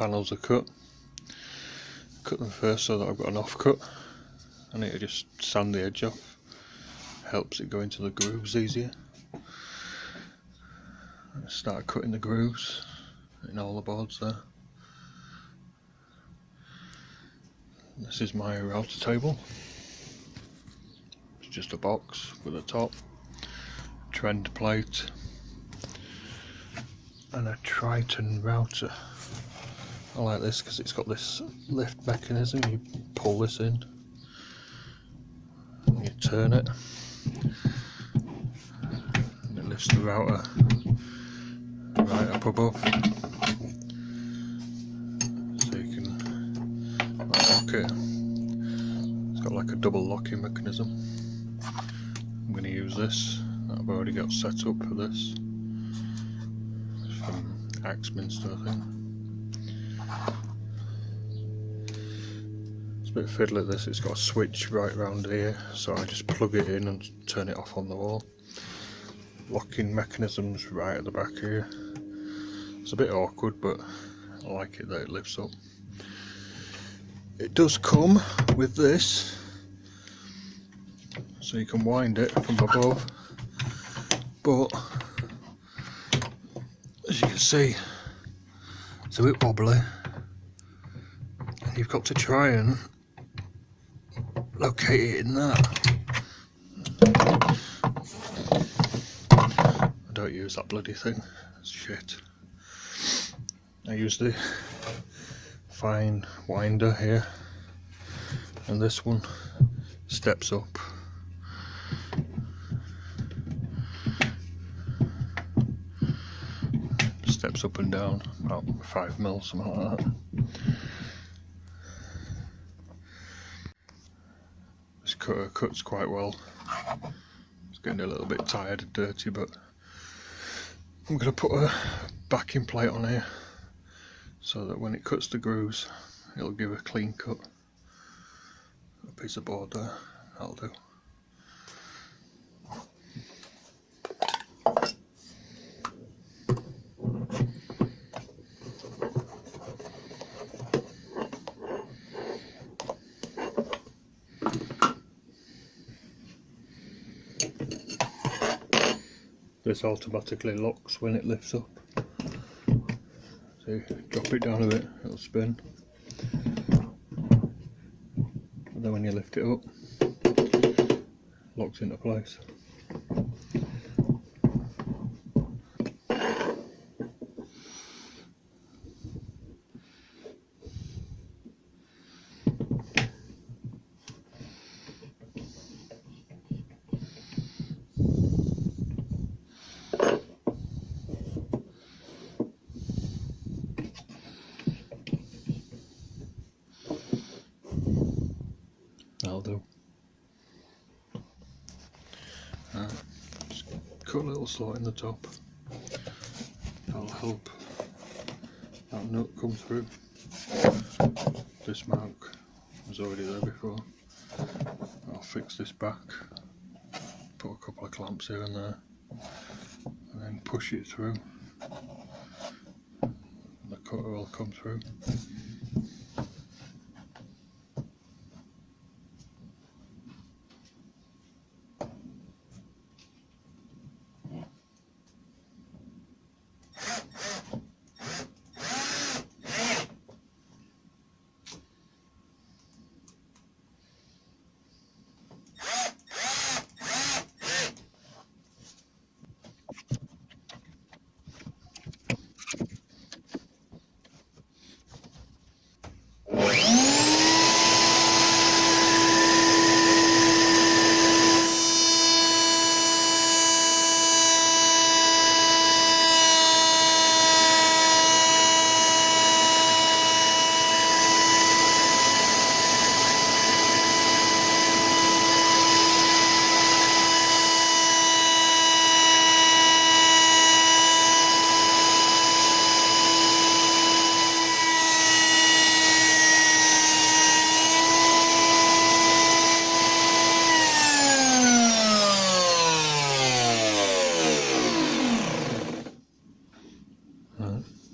panels are cut. Cut them first so that I've got an offcut. I need to just sand the edge off. Helps it go into the grooves easier. Start cutting the grooves in all the boards there. This is my router table. It's just a box with a top, trend plate, and a Triton router. I like this because it's got this lift mechanism. You pull this in, and you turn it, and it lifts the router right up above, so you can lock it. It's got like a double locking mechanism. I'm going to use this that I've already got set up for this. It's from Axminster, I think. It's a bit fiddly this. It's got a switch right round here, so I just plug it in and turn it off on the wall. Locking mechanisms right at the back here. It's a bit awkward, but I like it that it lifts up. It does come with this, so you can wind it from above, but as you can see, it's a bit wobbly, and you've got to try and locate it in that. I don't use that bloody thing, it's shit. I use the fine winder here, and this one steps up. Steps up and down about 5mm, something like that. This cutter cuts quite well. It's getting a little bit tired and dirty, but I'm going to put a backing plate on here so that when it cuts the grooves it'll give a clean cut. A piece of board there, that'll do. This automatically locks when it lifts up. So you drop it down a bit, it'll spin. And then when you lift it up, it locks into place. That'll do. Just cut a little slot in the top. That'll help that nut come through. This mark was already there before. I'll fix this back, put a couple of clamps here and there, and then push it through. The cutter will come through.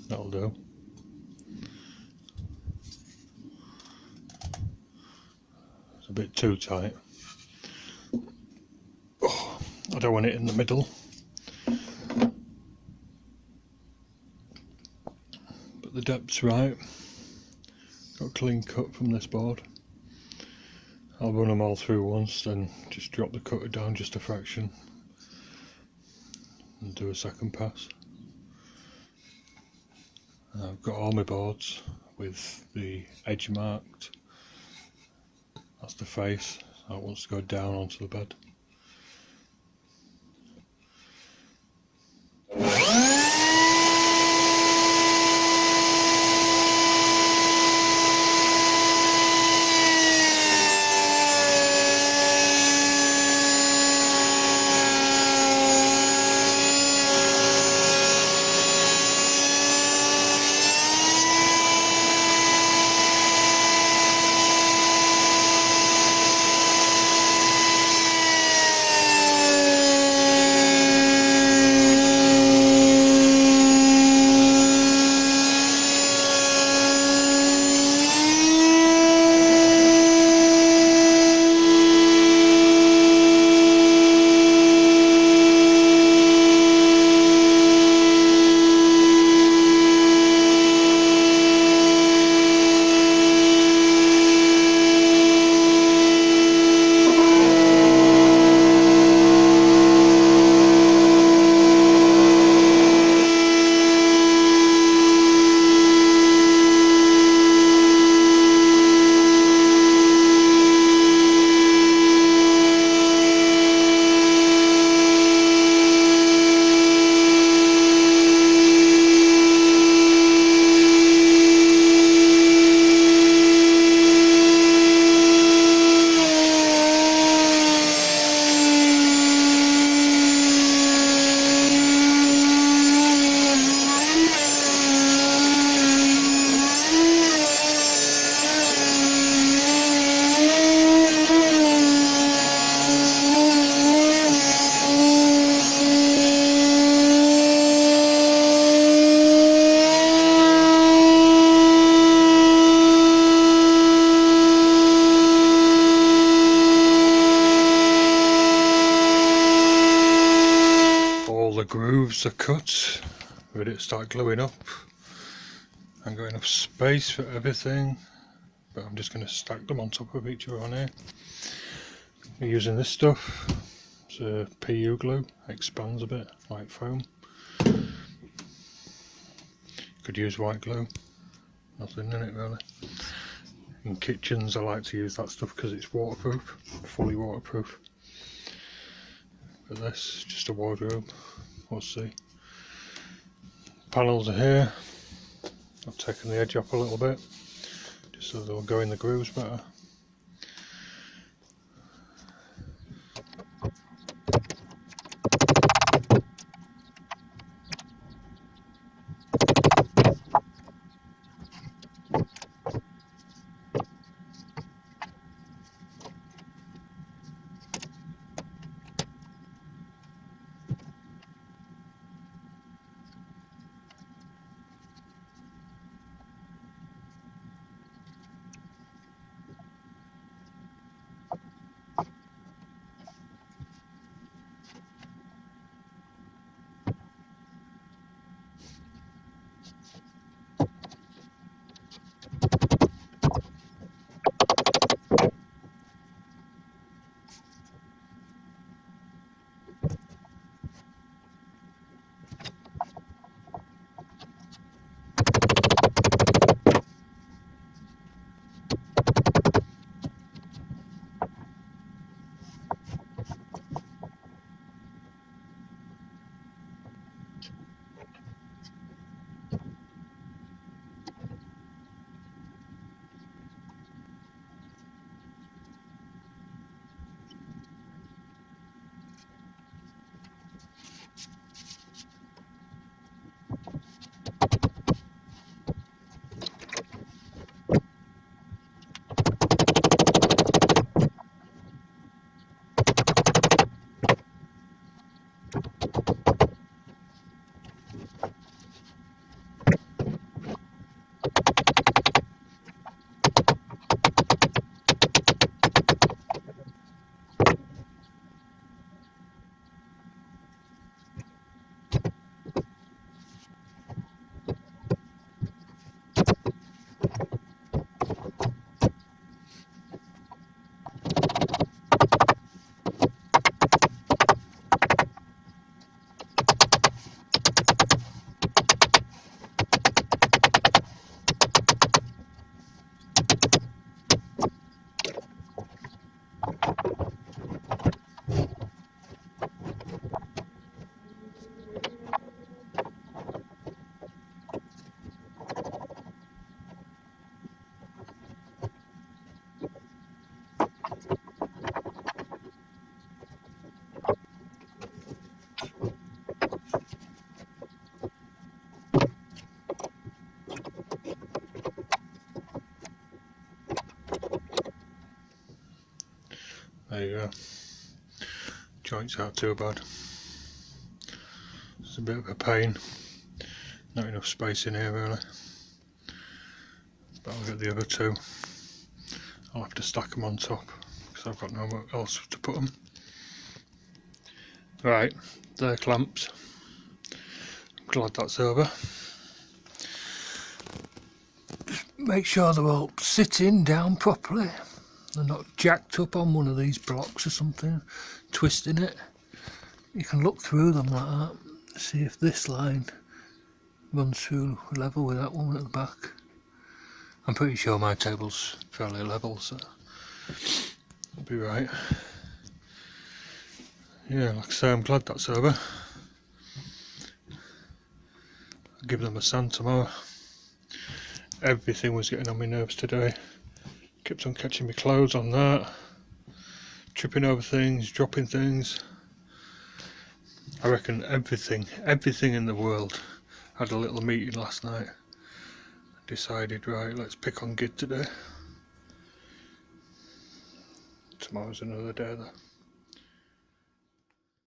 That'll do. too tight. Oh, I don't want it in the middle, but the depth's right. Got a clean cut from this board. I'll run them all through once, then just drop the cutter down just a fraction and do a second pass. I've got all my boards with the edge marked. That's the face, that wants to go down onto the bed. Grooves are cut, ready to start gluing up. I haven't got enough space for everything, but I'm just going to stack them on top of each other on here. We're using this stuff, it's a PU glue, expands a bit like foam. Could use white glue, nothing in it really. In kitchens I like to use that stuff because it's waterproof, fully waterproof. But this is just a wardrobe. We'll see. Panels are here. I've taken the edge up a little bit just so they'll go in the grooves better. so joints aren't too bad. It's a bit of a pain, not enough space in here really, but I'll get the other two. I'll have to stack them on top because I've got nowhere else to put them. Right, they're clamps. I'm glad that's over. Just make sure they're all sitting down properly. They're not jacked up on one of these blocks or something, twisting it. You can look through them like that, see if this line runs through level with that one at the back. I'm pretty sure my table's fairly level, so it'll be right. Yeah, like I say, I'm glad that's over. I'll give them a sand tomorrow. Everything was getting on my nerves today. Kept on catching my clothes on that, tripping over things, dropping things. I reckon everything in the world had a little meeting last night. Decided, right, let's pick on Gid today. Tomorrow's another day though.